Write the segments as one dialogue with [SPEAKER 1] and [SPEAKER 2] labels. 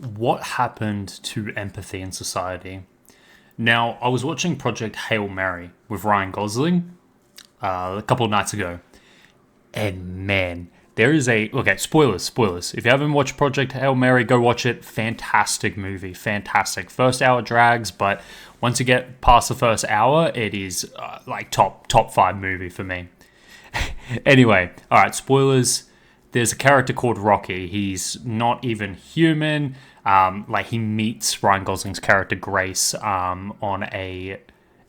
[SPEAKER 1] what happened to empathy in society? Now, I was watching Project Hail Mary with Ryan Gosling a couple of nights ago, and man, there is a okay. Spoilers. If you haven't watched Project Hail Mary, go watch it. Fantastic movie, fantastic. First hour drags, but once you get past the first hour, it is like top five movie for me. Anyway, all right. Spoilers. There's a character called Rocky. He's not even human. Like he meets Ryan Gosling's character Grace on a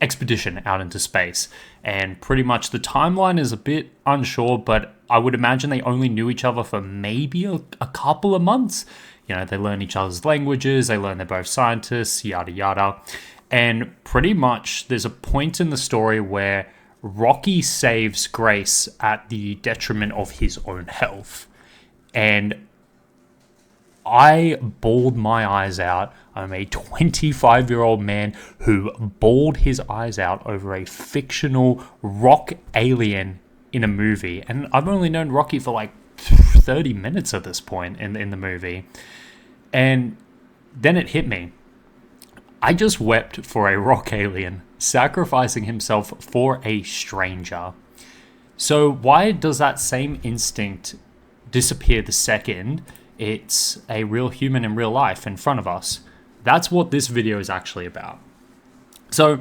[SPEAKER 1] expedition out into space, and pretty much the timeline is a bit unsure, but I would imagine they only knew each other for maybe a couple of months. You know, they learn each other's languages, they learn they're both scientists, yada yada, and pretty much there's a point in the story where Rocky saves Grace at the detriment of his own health. And I bawled my eyes out. I'm a 25-year-old man who bawled his eyes out over a fictional rock alien in a movie. And I've only known Rocky for like 30 minutes at this point in the movie. And then it hit me. I just wept for a rock alien sacrificing himself for a stranger. So why does that same instinct disappear the second it's a real human in real life in front of us? That's what this video is actually about. So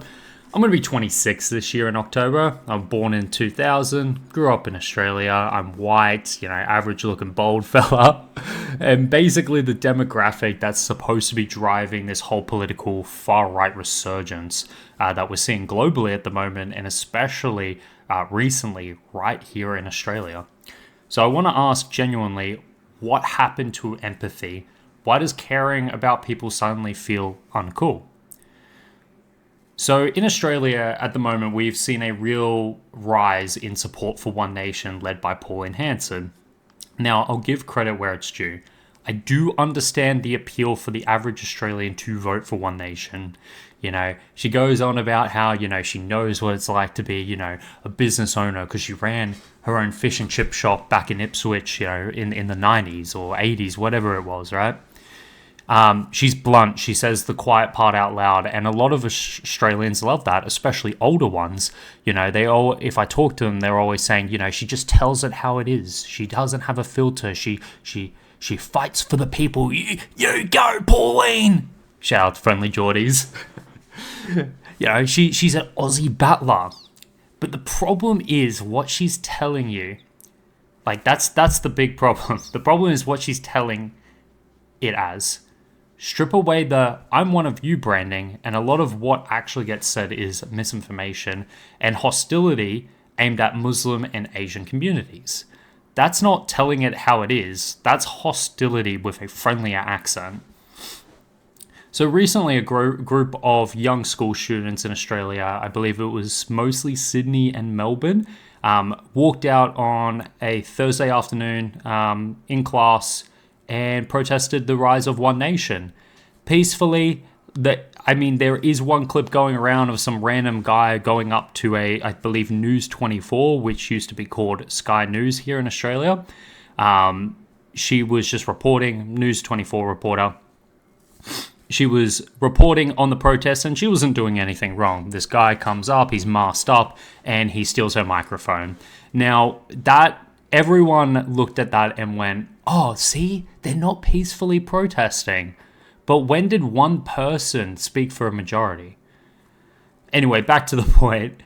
[SPEAKER 1] I'm going to be 26 this year in October. I'm born in 2000, grew up in Australia. I'm white, average looking bald fella. And basically the demographic that's supposed to be driving this whole political far-right resurgence that we're seeing globally at the moment, and especially recently right here in Australia. So I want to ask genuinely, what happened to empathy? Why does caring about people suddenly feel uncool? So in Australia at the moment, we've seen a real rise in support for One Nation led by Pauline Hanson. Now, I'll give credit where it's due. I do understand the appeal for the average Australian to vote for One Nation. She goes on about how, she knows what it's like to be, a business owner because she ran her own fish and chip shop back in Ipswich, in the 90s or 80s, whatever it was, right? She's blunt. She says the quiet part out loud, and a lot of Australians love that, especially older ones. If I talk to them, they're always saying, she just tells it how it is. She doesn't have a filter. She fights for the people. You go, Pauline! Shout out to Friendly Geordies. She's an Aussie battler. But the problem is what she's telling you. Like, that's the big problem. The problem is what she's telling it as. Strip away the I'm one of you branding, and a lot of what actually gets said is misinformation and hostility aimed at Muslim and Asian communities. That's not telling it how it is. That's hostility with a friendlier accent. So recently, a group of young school students in Australia, I believe it was mostly Sydney and Melbourne, walked out on a Thursday afternoon in class and protested the rise of One Nation. Peacefully, there is one clip going around of some random guy going up to I believe, News 24, which used to be called Sky News here in Australia. She was just reporting, News 24 reporter. She was reporting on the protest and she wasn't doing anything wrong. This guy comes up, he's masked up, and he steals her microphone. Now, everyone looked at that and went, oh, see, they're not peacefully protesting. But when did one person speak for a majority? Anyway, back to the point.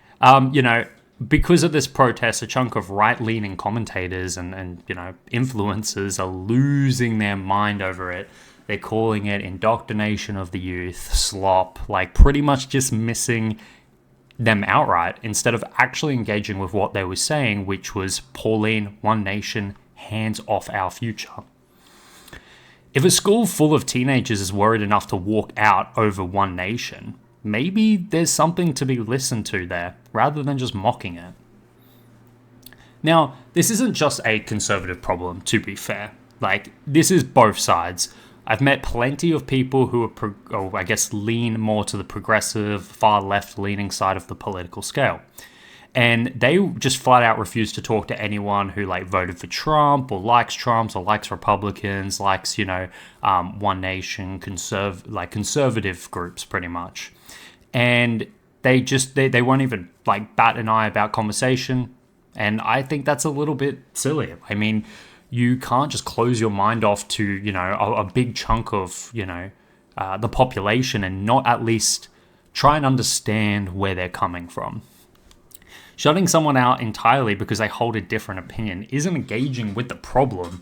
[SPEAKER 1] Because of this protest, a chunk of right-leaning commentators and influencers are losing their mind over it. They're calling it indoctrination of the youth, slop, like pretty much dismissing them outright instead of actually engaging with what they were saying, which was Pauline, One Nation, hands off our future. If a school full of teenagers is worried enough to walk out over One Nation, maybe there's something to be listened to there, rather than just mocking it. Now, this isn't just a conservative problem, to be fair. Like, this is both sides. I've met plenty of people who lean more to the progressive, far left-leaning side of the political scale. And they just flat out refuse to talk to anyone who like voted for Trump or likes Republicans, likes, One Nation, conservative groups pretty much. And they won't even like bat an eye about conversation. And I think that's a little bit silly. I mean, you can't just close your mind off to, a big chunk of, the population and not at least try and understand where they're coming from. Shutting someone out entirely because they hold a different opinion isn't engaging with the problem.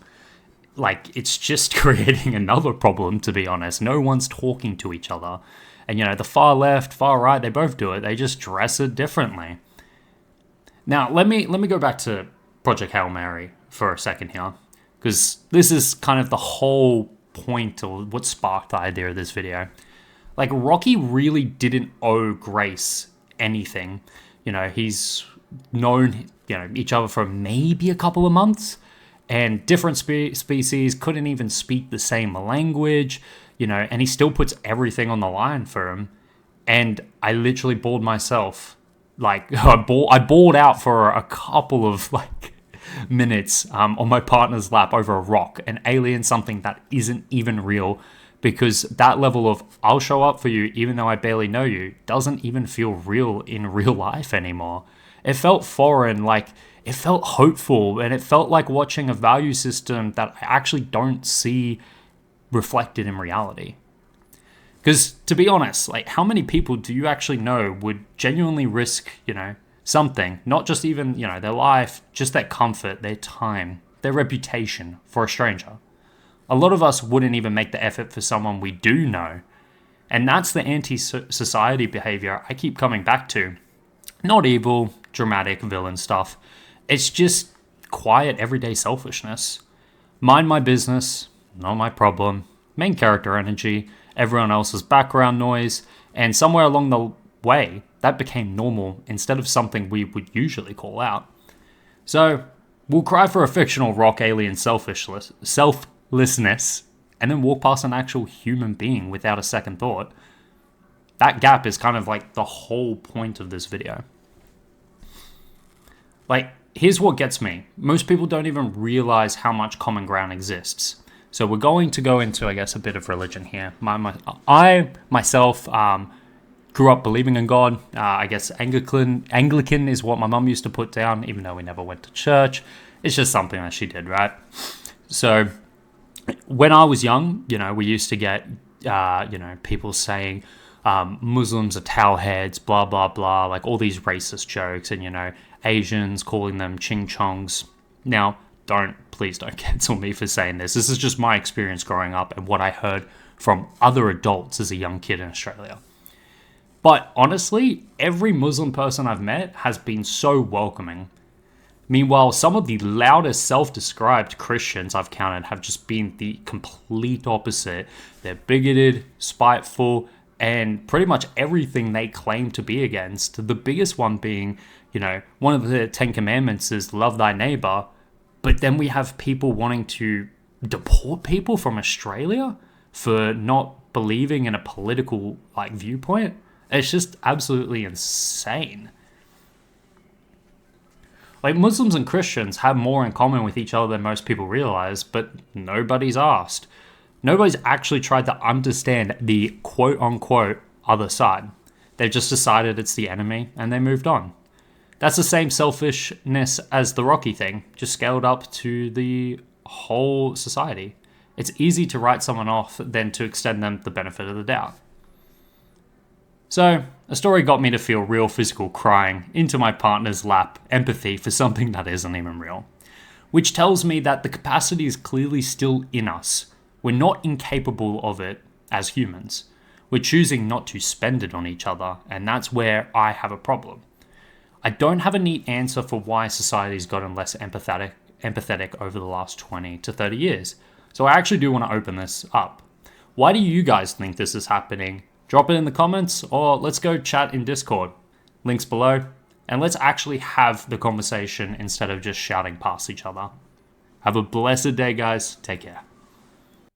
[SPEAKER 1] Like, it's just creating another problem, to be honest. No one's talking to each other. And, the far left, far right, they both do it. They just dress it differently. Now, let me go back to Project Hail Mary for a second here, because this is kind of the whole point or what sparked the idea of this video. Like, Rocky really didn't owe Grace anything. He's known, each other for maybe a couple of months, and different species, couldn't even speak the same language, and he still puts everything on the line for him. And I literally bored myself. Like, I bawled out for a couple of, minutes on my partner's lap over a rock, an alien, something that isn't even real. Because that level of I'll show up for you even though I barely know you doesn't even feel real in real life anymore. It felt foreign, it felt hopeful, and it felt like watching a value system that I actually don't see reflected in reality. Because to be honest, how many people do you actually know would genuinely risk, something, not just even, their life, just their comfort, their time, their reputation for a stranger? A lot of us wouldn't even make the effort for someone we do know. And that's the anti-society behavior I keep coming back to. Not evil, dramatic, villain stuff. It's just quiet, everyday selfishness. Mind my business, not my problem. Main character energy, everyone else's background noise. And somewhere along the way, that became normal instead of something we would usually call out. So, we'll cry for a fictional rock alien selflessness, and then walk past an actual human being without a second thought. That gap is kind of the whole point of this video. Here's what gets me. Most people don't even realize how much common ground exists. So we're going to go into, I guess, a bit of religion here. I myself grew up believing in God. I guess Anglican is what my mum used to put down, even though we never went to church. It's just something that she did, right? So when I was young, we used to get, people saying Muslims are towelheads, blah, blah, blah, all these racist jokes, and, Asians calling them ching-chongs. Now, please don't cancel me for saying this. This is just my experience growing up and what I heard from other adults as a young kid in Australia. But honestly, every Muslim person I've met has been so welcoming. Meanwhile, some of the loudest self-described Christians I've counted have just been the complete opposite. They're bigoted, spiteful, and pretty much everything they claim to be against. The biggest one being, one of the 10 Commandments is love thy neighbor. But then we have people wanting to deport people from Australia for not believing in a political viewpoint. It's just absolutely insane. Muslims and Christians have more in common with each other than most people realize, but nobody's asked. Nobody's actually tried to understand the quote-unquote other side. They've just decided it's the enemy, and they moved on. That's the same selfishness as the Rocky thing, just scaled up to the whole society. It's easy to write someone off than to extend them the benefit of the doubt. So, a story got me to feel real physical crying into my partner's lap, empathy for something that isn't even real. Which tells me that the capacity is clearly still in us. We're not incapable of it as humans. We're choosing not to spend it on each other, and that's where I have a problem. I don't have a neat answer for why society's gotten less empathetic over the last 20 to 30 years. So I actually do want to open this up. Why do you guys think this is happening? Drop it in the comments, or let's go chat in Discord. Links below. And let's actually have the conversation instead of just shouting past each other. Have a blessed day, guys. Take care.